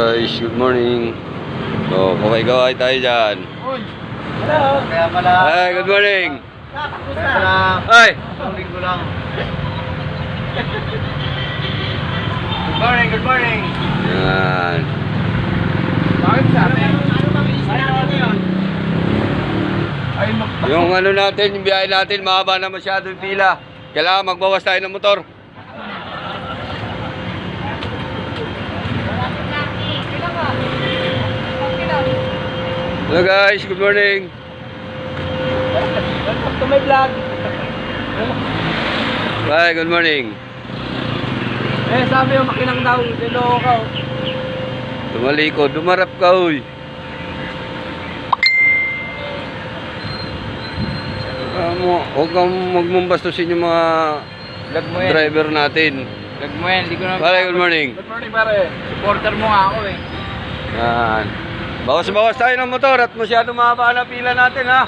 Guys, good morning. So, kaway-kaway tayo dyan. Hello. Kaya pala. Hi, good morning. Kaya pala. Hi. Isang linggo lang. Good morning, good morning. Yan. Bakit sa amin? Ano bang isip natin yun? Yung ano natin, yung biyahe natin, mahaba na masyado yung pila. Kailangan magbawas tayo ng motor. Hello guys, good morning. Welcome to my vlog. Hi, good morning. Sabi yung makinang daw, niloko ka. Tumalikod, dumarap ka, uy. Huwag kang magmumbastusin yung mga Vlog mo yan. driver natin. Vlog mo yan, hindi ko na... Pare, good morning. Good morning pare. Supporter mo nga ako Yan. Bawas-bawas tayo ng motor at masyado mahaba na pila natin, ha.